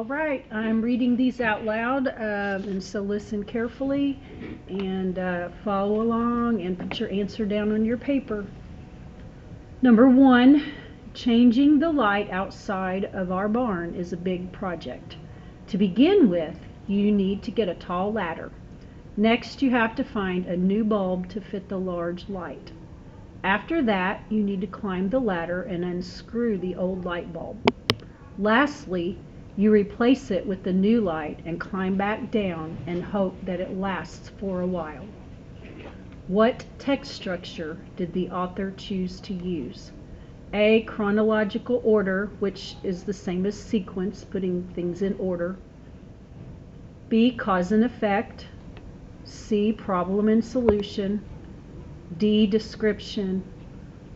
All right, I'm reading these out loud, and so listen carefully and follow along and put your answer down on your paper. Number 1, changing the light outside of our barn is a big project. To begin with, you need to get a tall ladder. Next, you have to find a new bulb to fit the large light. After that, you need to climb the ladder and unscrew the old light bulb. Lastly, you replace it with the new light and climb back down and hope that it lasts for a while. What text structure did the author choose to use? A, chronological order, which is the same as sequence, putting things in order. B, cause and effect. C, problem and solution. D, description.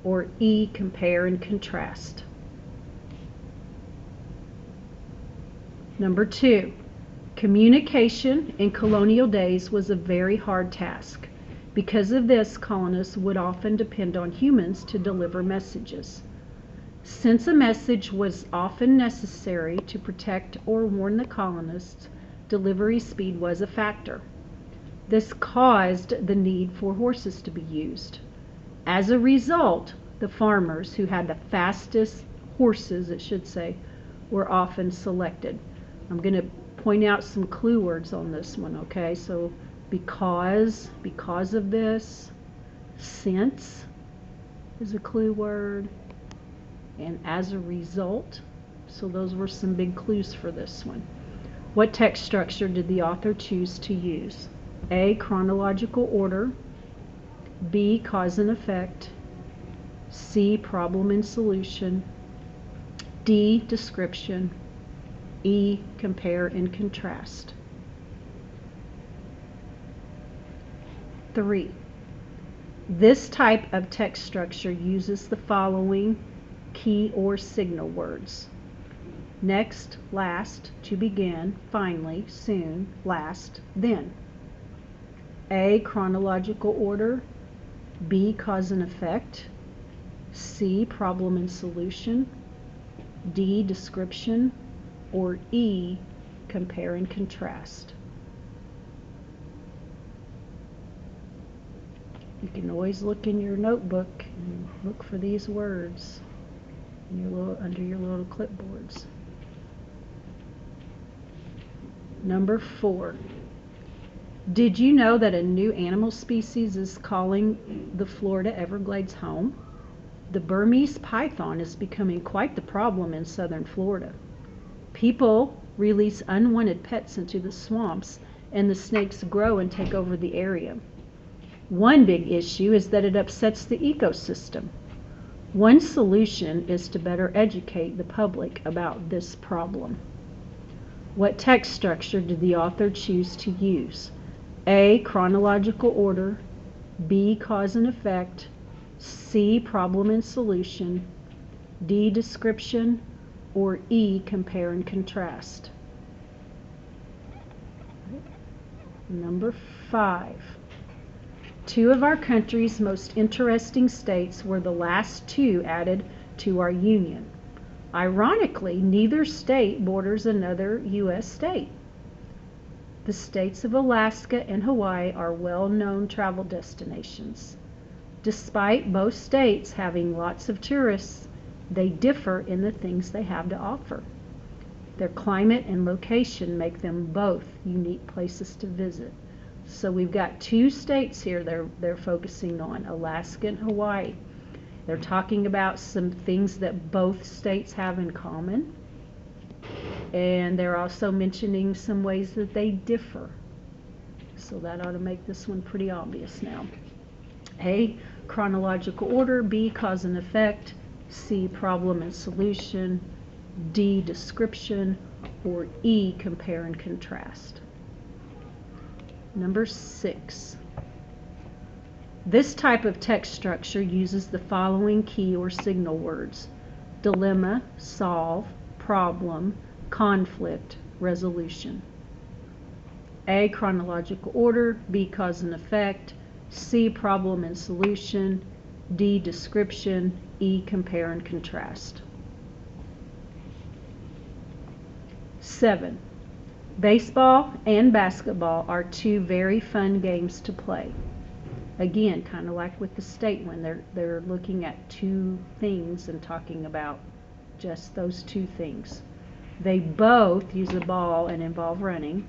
Or E, compare and contrast. Number 2, communication in colonial days was a very hard task. Because of this, colonists would often depend on humans to deliver messages. Since a message was often necessary to protect or warn the colonists, delivery speed was a factor. This caused the need for horses to be used. As a result, the farmers who had the fastest horses, it should say, were often selected. I'm going to point out some clue words on this one, okay? So because of this, since is a clue word, and as a result. So those were some big clues for this one. What text structure did the author choose to use? A, chronological order. B, cause and effect. C, problem and solution. D, description. E, compare and contrast. 3. This type of text structure uses the following key or signal words: next, last, to begin, finally, soon, last, then. A, chronological order. B, cause and effect. C, problem and solution. D, description. Or E, compare and contrast. You can always look in your notebook and look for these words in under your little clipboards. Number 4. Did you know that a new animal species is calling the Florida Everglades home? The Burmese python is becoming quite the problem in southern Florida. People release unwanted pets into the swamps, and the snakes grow and take over the area. One big issue is that it upsets the ecosystem. One solution is to better educate the public about this problem. What text structure did the author choose to use? A, chronological order. B, cause and effect. C, problem and solution. D, description. Or E, compare and contrast. Number 5. 2 of our country's most interesting states were the last 2 added to our union. Ironically, neither state borders another U.S. state. The states of Alaska and Hawaii are well-known travel destinations. Despite both states having lots of tourists, they differ in the things they have to offer. Their climate and location make them both unique places to visit. So we've got 2 states here they're focusing on, Alaska and Hawaii. They're talking about some things that both states have in common. And they're also mentioning some ways that they differ. So that ought to make this one pretty obvious now. A, chronological order. B, cause and effect. C, problem and solution. D, description. Or E, compare and contrast. Number 6. This type of text structure uses the following key or signal words: dilemma, solve, problem, conflict, resolution. A, chronological order. B, cause and effect. C, problem and solution. D, description. E, compare and contrast. 7. Baseball and basketball are two very fun games to play. Again, kind of like with the state one, they're looking at two things and talking about just those two things. They both use a ball and involve running.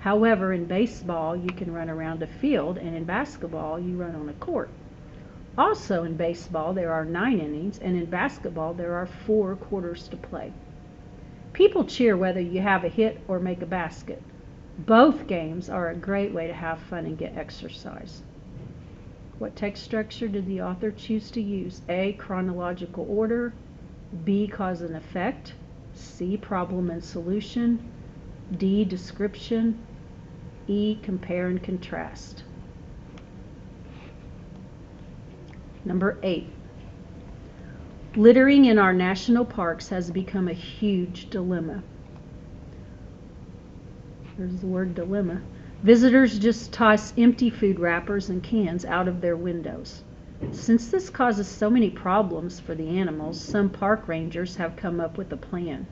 However, in baseball, you can run around a field, and in basketball, you run on a court. Also, in baseball, there are 9 innings, and in basketball, there are 4 quarters to play. People cheer whether you have a hit or make a basket. Both games are a great way to have fun and get exercise. What text structure did the author choose to use? A, chronological order. B, cause and effect. C, problem and solution. D, description. E, compare and contrast. Number 8. Littering in our national parks has become a huge dilemma. There's the word dilemma. Visitors just toss empty food wrappers and cans out of their windows. Since this causes so many problems for the animals, some park rangers have come up with a plan.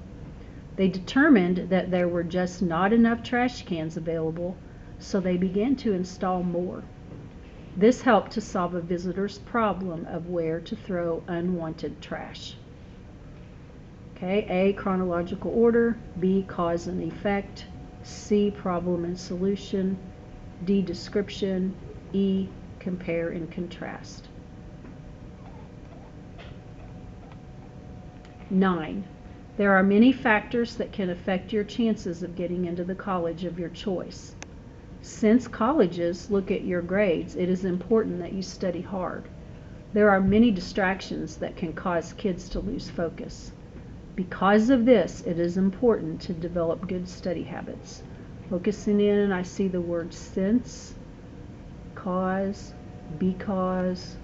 They determined that there were just not enough trash cans available, so they began to install more. This helped to solve a visitor's problem of where to throw unwanted trash. Okay, A, chronological order. B, cause and effect. C, problem and solution. D, description. E, compare and contrast. 9. There are many factors that can affect your chances of getting into the college of your choice. Since colleges look at your grades, it is important that you study hard. There are many distractions that can cause kids to lose focus. Because of this, it is important to develop good study habits. Focusing in, I see the word since, cause, because.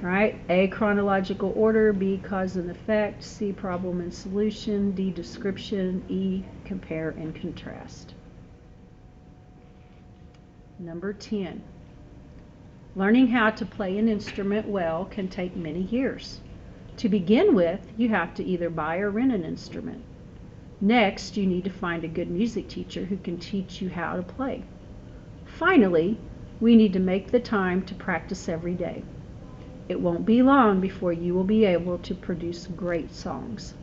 Right? A, chronological order. B, cause and effect. C, problem and solution. D, description. E, compare and contrast. Number 10. Learning how to play an instrument well can take many years. To begin with, you have to either buy or rent an instrument. Next, you need to find a good music teacher who can teach you how to play. Finally, we need to make the time to practice every day. It won't be long before you will be able to produce great songs.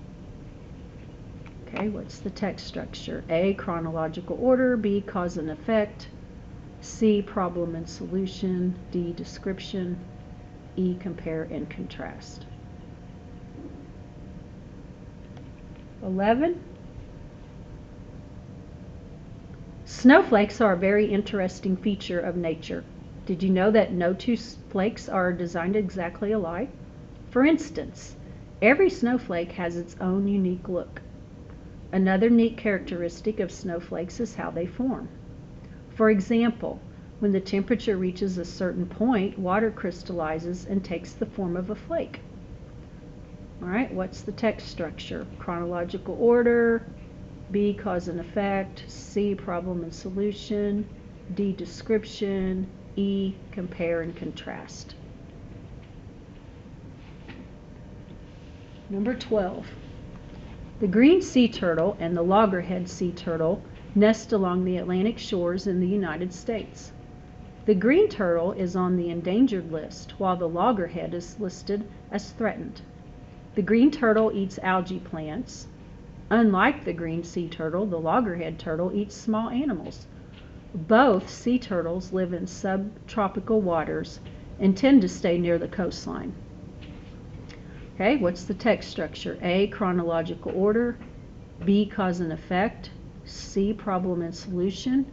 Okay, what's the text structure? A, chronological order. B, cause and effect. C, problem and solution. D, description. E, compare and contrast. 11. Snowflakes are a very interesting feature of nature. Did you know that no two flakes are designed exactly alike? For instance, every snowflake has its own unique look. Another neat characteristic of snowflakes is how they form. For example, when the temperature reaches a certain point, water crystallizes and takes the form of a flake. All right, what's the text structure? Chronological order. B, cause and effect. C, problem and solution. D, description. E, compare and contrast. Number 12. The green sea turtle and the loggerhead sea turtle nest along the Atlantic shores in the United States. The green turtle is on the endangered list, while the loggerhead is listed as threatened. The green turtle eats algae plants. Unlike the green sea turtle, the loggerhead turtle eats small animals. Both sea turtles live in subtropical waters and tend to stay near the coastline. Okay, what's the text structure? A, chronological order. B, cause and effect. C, problem and solution.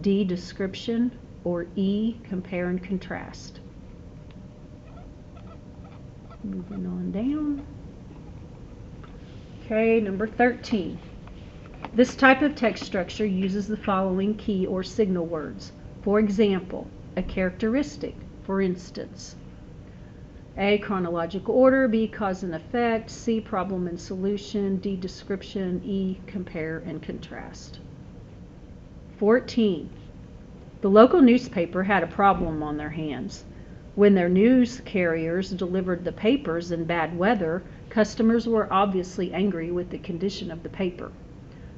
D, description. Or E, compare and contrast. Moving on down. Okay, number 13. This type of text structure uses the following key or signal words. For example, a characteristic, for instance. A, chronological order. B, cause and effect. C, problem and solution. D, description. E, compare and contrast. 14. The local newspaper had a problem on their hands. When their news carriers delivered the papers in bad weather, customers were obviously angry with the condition of the paper.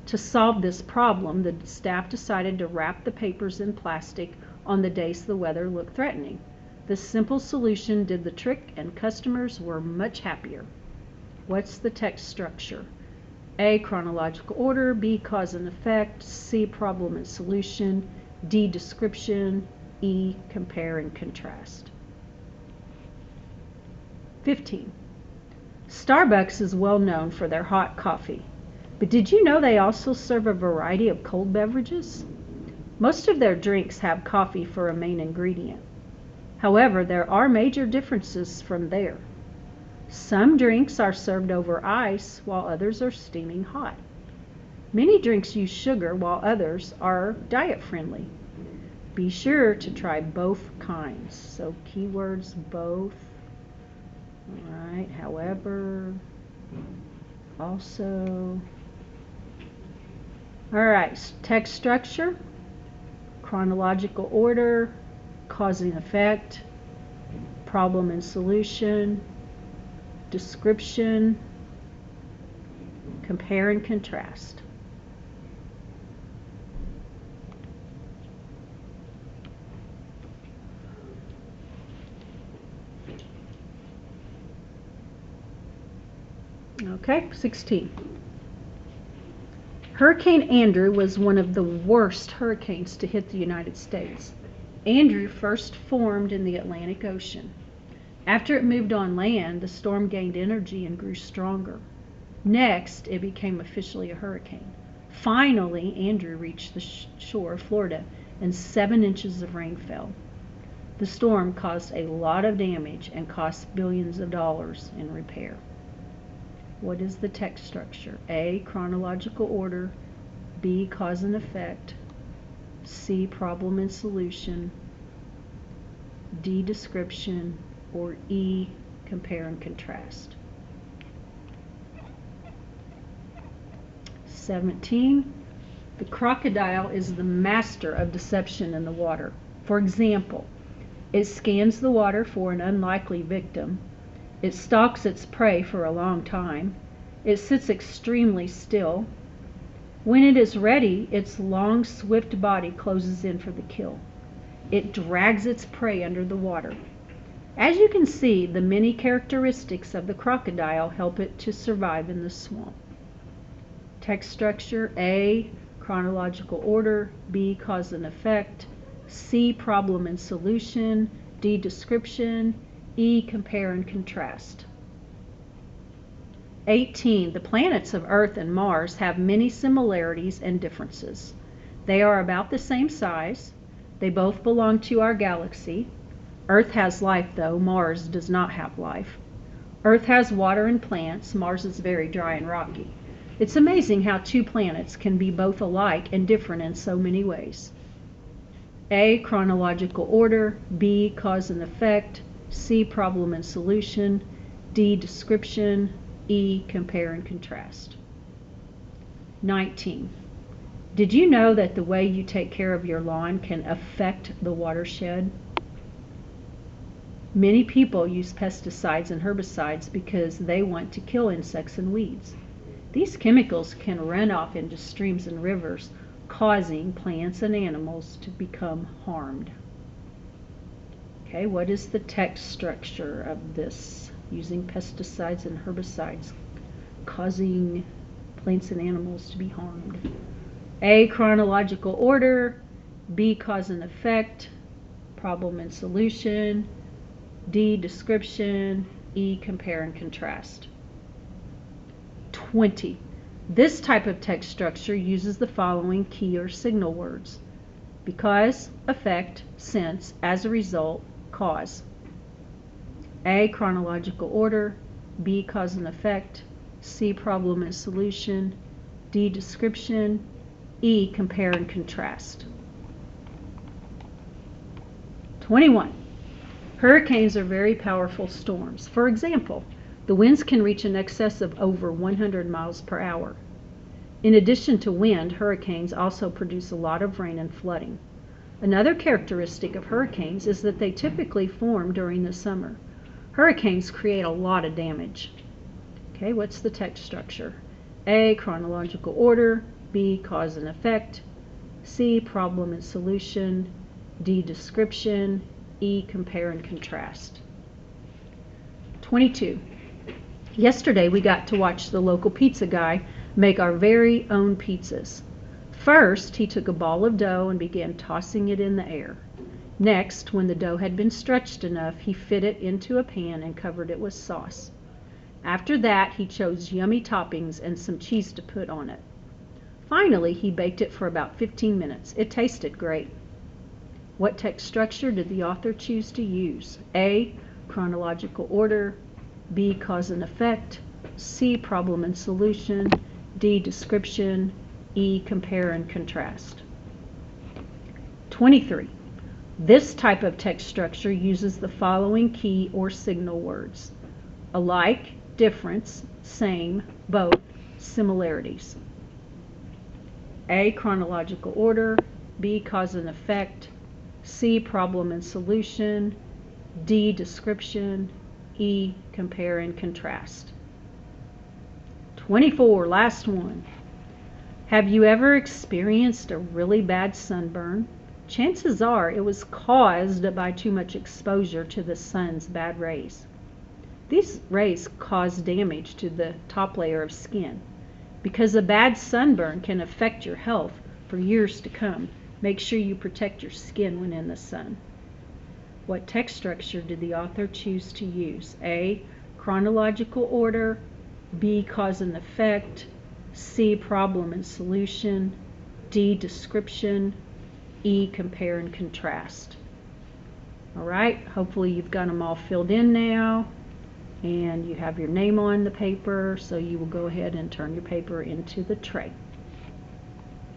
To solve this problem, the staff decided to wrap the papers in plastic on the days the weather looked threatening. This simple solution did the trick, and customers were much happier. What's the text structure? A, chronological order, B, cause and effect, C, problem and solution, D, description, E, compare and contrast. 15. Starbucks is well known for their hot coffee, but did you know they also serve a variety of cold beverages? Most of their drinks have coffee for a main ingredient. However, there are major differences from there. Some drinks are served over ice while others are steaming hot. Many drinks use sugar while others are diet friendly. Be sure to try both kinds. So keywords both. All right, however, also. All right, text structure, chronological order, cause and effect, problem and solution, description, compare and contrast. Okay, 16. Hurricane Andrew was one of the worst hurricanes to hit the United States. Andrew first formed in the Atlantic Ocean. After it moved on land, the storm gained energy and grew stronger. Next, it became officially a hurricane. Finally, Andrew reached the shore of Florida, and 7 inches of rain fell. The storm caused a lot of damage and cost billions of dollars in repair. What is the text structure? A, chronological order, B, cause and effect, C, problem and solution, D, description, or E, compare and contrast. 17. The crocodile is the master of deception in the water. For example, it scans the water for an unlikely victim. It stalks its prey for a long time. It sits extremely still. When it is ready, its long, swift body closes in for the kill. It drags its prey under the water. As you can see, the many characteristics of the crocodile help it to survive in the swamp. Text structure: A, chronological order, B, cause and effect, C, problem and solution, D, description, E, compare and contrast. 18. The planets of Earth and Mars have many similarities and differences. They are about the same size. They both belong to our galaxy. Earth has life, though Mars does not have life. Earth has water and plants. Mars is very dry and rocky. It's amazing how 2 planets can be both alike and different in so many ways. A, chronological order, B, cause and effect, C, problem and solution, D, description, E, compare and contrast. 19. Did you know that the way you take care of your lawn can affect the watershed? Many people use pesticides and herbicides because they want to kill insects and weeds. These chemicals can run off into streams and rivers, causing plants and animals to become harmed. Okay, what is the text structure of this? Using pesticides and herbicides, causing plants and animals to be harmed. A, chronological order, B, cause and effect, problem and solution, D, description, E, compare and contrast. 20. This type of text structure uses the following key or signal words: because, effect, since, as a result, cause. A, chronological order, B, cause and effect, C, problem and solution, D, description, E, compare and contrast. 21. Hurricanes are very powerful storms. For example, the winds can reach in excess of over 100 miles per hour. In addition to wind, hurricanes also produce a lot of rain and flooding. Another characteristic of hurricanes is that they typically form during the summer. Hurricanes create a lot of damage. Okay, what's the text structure? A, chronological order, B, cause and effect, C, problem and solution, D, description, E, compare and contrast. 22. Yesterday we got to watch the local pizza guy make our very own pizzas. First, he took a ball of dough and began tossing it in the air. Next, when the dough had been stretched enough, he fit it into a pan and covered it with sauce. After that, he chose yummy toppings and some cheese to put on it. Finally, he baked it for about 15 minutes. It tasted great. What text structure did the author choose to use? A, chronological order, B, cause and effect, C, problem and solution, D, description, E, compare and contrast. 23. This type of text structure uses the following key or signal words: alike, difference, same, both, similarities. A, chronological order, B, cause and effect, C, problem and solution, D, description, E, compare and contrast. 24, last one. Have you ever experienced a really bad sunburn? Chances are it was caused by too much exposure to the sun's bad rays. These rays cause damage to the top layer of skin. Because a bad sunburn can affect your health for years to come, make sure you protect your skin when in the sun. What text structure did the author choose to use? A, chronological order, B, cause and effect, C, problem and solution, D, description, E, compare and contrast. All right, hopefully you've got them all filled in now, and you have your name on the paper, so you will go ahead and turn your paper into the tray.